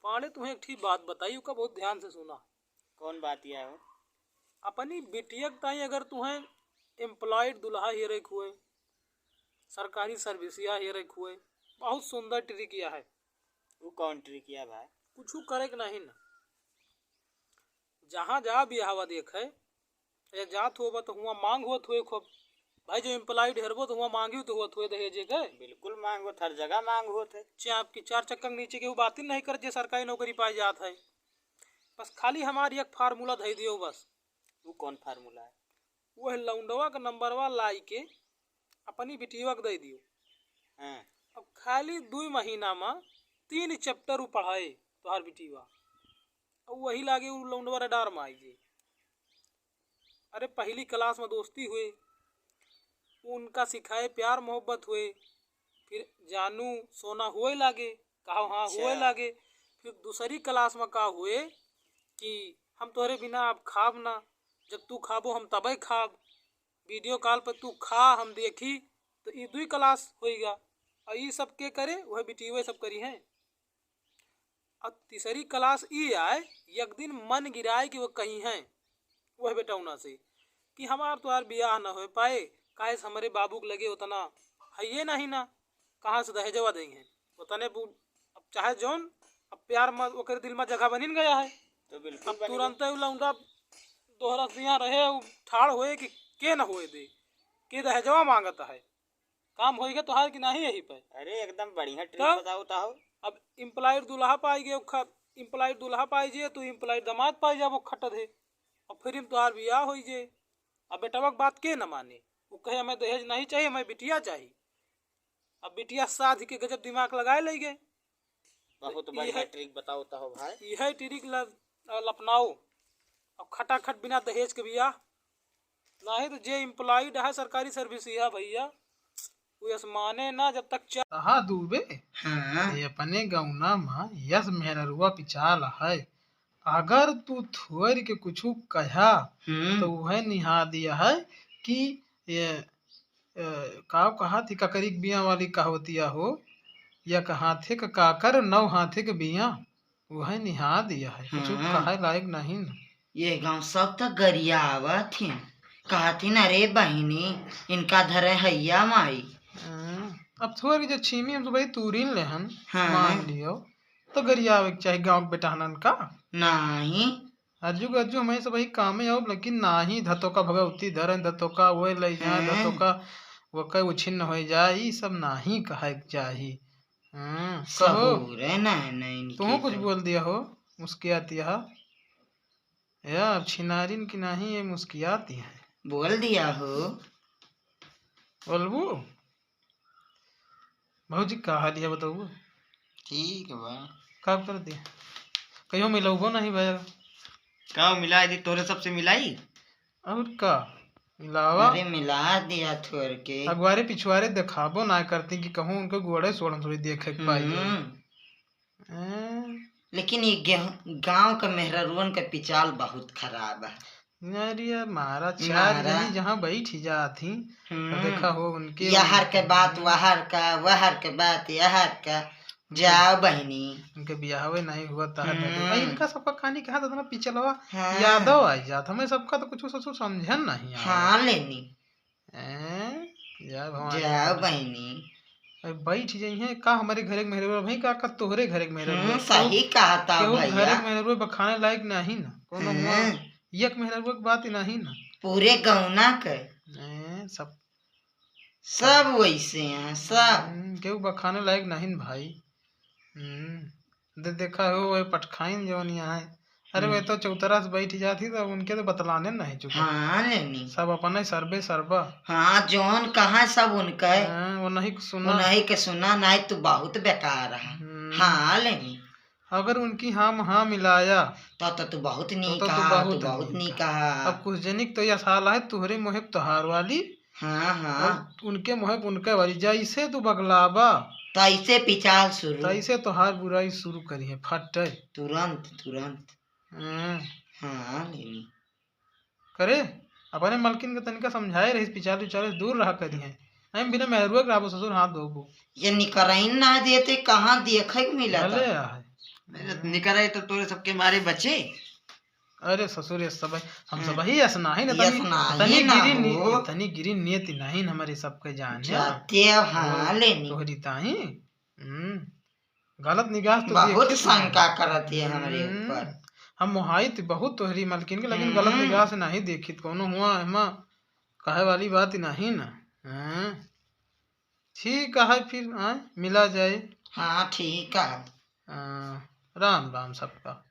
पांडे तुम्हें एक ठीक बात बताई का बहुत ध्यान से सुना। कौन बात यह हो? अपनी बिटिया ताई अगर तुम्हें एम्प्लॉयड दुल्हा ही रख हुए, सरकारी सर्विसिया ही रख हुए, बहुत सुंदर ट्री किया है। वो कौन ट्री किया भाई? कुछ करे के नहीं न, जहाँ जा बिहावा देखे या जात हो तो हुआ मांग होत हुए खूब भाई, जो एम्प्लॉयड हेरबो तो हुआ मांगी तो होत हुए दहेजे के। बिल्कुल मांग होत, हर जगह मांग होत है। चाहे आपकी चार चक्कर नीचे के वो बात ही नहीं कर जे सरकारी नौकरी पाई जात है। बस खाली हमारी एक फार्मूला दे दियो बस। वो कौन फार्मूला है? वो है लौंडवा का नंबरवा लाई के अपनी बिटिया के दे दियो। हाँ। अब खाली 2 महीना में 3 चैप्टर वो पढ़ाए तो हर बिटिया, अब वही लागे वो लौंडवा रडार में आई जे। अरे पहली क्लास में दोस्ती हुए, उनका सिखाए प्यार मोहब्बत हुए, फिर जानू सोना हुए लागे, कहा हाँ हुए लागे। फिर दूसरी क्लास में का हुए कि हम तोहरे बिना अब खाब ना, जब तू खाबो हम तबे खाब, वीडियो कॉल पर तू खा हम देखी, तो ये 2 क्लास होएगा। और ये सब के करे वह बिटिया सब करी हैं। अब तीसरी क्लास ये आए, एक दिन मन गिराए कि वो कहीं हैं वह बेटौना से कि हमार तो यार ब्याह न हो पाए, काहे हमारे बाबू के लगे उतना है ये नहीं ना, कहाँ से दहेजवा देंगे उतने। अब चाहे जौन अब प्यार में ओकर दिल में जगह बनिन गया है, तो बिल्कुल अब तुरंत लौंडा दोहरा दिया रहे ठाड़ होए कि के न होए दे के दहेजवा मांगता है, काम होएगा तो हार कि नहीं यही पे। अरे एकदम बढ़िया ट्रिक तो बताओ ताहो। अब इम्प्लॉयड दूल्हा पाई गए, इम्प्लॉयड दूल्हा पाई जे तो इम्प्लॉयड दामाद पाई जा वो खट दे, और फिर तोहार बियाह हो जे। अब बेटवा की बात के न माने, वो कहे हमें दहेज नहीं चाहिए, हमें बिटिया चाहिए। अब बिटिया साध के गजब दिमाग लगाए ले गए। बहुत बढ़िया ट्रिक बताओ ताहो भाई। यह ट्रिक अपनाओ, अब खटाखट बिना दहेज के बियाह नहीं तो जे इम्प्लॉयड है सरकारी सर्विस है भैया वो माने ना जब तक चाह दूबे। हाँ। ये अपने गौना में यस मेहरुआ पिचाल है, अगर तू थोड़ के कुछ कहा तो वह निहा दिया है कि ये का कहा थी ककरी बिया वाली कहावतिया हो, या हाथे का काकर 9 हाथे के बिया, वह निहा दिया है, कुछ कहा लायक नहीं न। ये गांव सब तक गरियावा थी, कहती न रे बहिनी इनका धरे हैया माई। अब थोड़ी जो छीमी हम तो भाई तूरीन ले हम हाँ। मान लियो तो गरियावे के चाहिए गांव के बेटानन का नहीं। अज्जू गज्जू हमें सब वही काम है, लेकिन नाही धतो का भगवती धरन धतो का वो ले जाए धतो का वो कई उछिन्न हो जाए, ये सब नाही कहे चाहिए। कहो नहीं तुम कुछ बोल दिया हो मुस्कियाती है या अब छिनारिन की नहीं ये मुस्कियाती है बोल दिया हो। बोलबू भाजी कहा दिया बताओ। ठीक बा। कब कर दिया कहीं मिलोगो नहीं भैया? का मिला दी तोरे सबसे मिलाई और का मिलावा? अरे मिला दिया थोड़ के अगवारे पिछवारे दिखाबो ना करती कि कहूँ उनके गोड़े सोड़न थोड़ी देखे के पाई। लेकिन ये गांव का मेहरुवन का पिचाल बहुत खराब है। अरे मारा चार जनी जहाँ बैठी जाती देखा हो उनके यहर के बात वहर का, वहर के बात यहर का, जाओ बहनी उनके ब्याह नहीं हुआ था। इनका सबका कहानी कहा था ना पिछलवा यादव आई जात, हमें सबका तो कुछ ससुर समझन नहीं। हाँ लेनी जाओ बहनी बैठ जाइए का हमारे घर के मेहरबा भाई का तोहरे घर के मेहरबा सही कहा था भैया, घर के मेहरबा बखाने लायक नहीं ना कोनो हुआ एक मेहरबा की बात ही नहीं ना, पूरे गौना के सब वैसे हैं सब केहू बखाने लायक नहीं भाई। देखा हो वो पटखाइन जवन यहाँ है, अरे वे तो चौतरा से बैठ जाती तो उनके तो बतलाने नहीं चुके। हाँ लेनी सब अपने सरबे सरबा। हाँ जौन कहा सब उनका वो नहीं सुना, नहीं के सुना नहीं तो बहुत बेकार है। हाँ लेनी अगर उनकी हाँ मिलाया तो बहुत नहीं कहा, तो बहुत नहीं कहा। अब कुछ जनिक तो यह साल है तुहरे मोहब तोहार वाली, हाँ उनके मोहब उनके वाली, जैसे तू बगलाबा तैसे पिचाल शुरू, तैसे तोहार बुराई शुरू करी है फट तुरंत तुरंत। हाँ लेनी करे अपने मलकिन के तनिका समझाए रही पिचाल उचाल दूर रहा करी है, हम बिना मेहरुआ के ससुर हाथ धोबो ये निकराइन ना देते कहाँ देखे मिला है निकल आई तो तोरे सबके मारे बचे। अरे ससुर ये सब हम सब ही ऐसा नहीं ना तनी ना गिरी हो। तनी गिरी नियति नहीं न हमारे सबके जान है जाते हाँ लेनी तोहरी ताही गलत निगाह तो बहुत देखी शंका करत है हमारे ऊपर। हम मोहाई थी बहुत तोहरी मालकिन के, लेकिन गलत निगाह से नहीं देखी कोनो हुआ एमा कहे वाली बात ही नहीं ना। ठीक है फिर मिला जाए। हाँ ठीक है। राम राम सबका।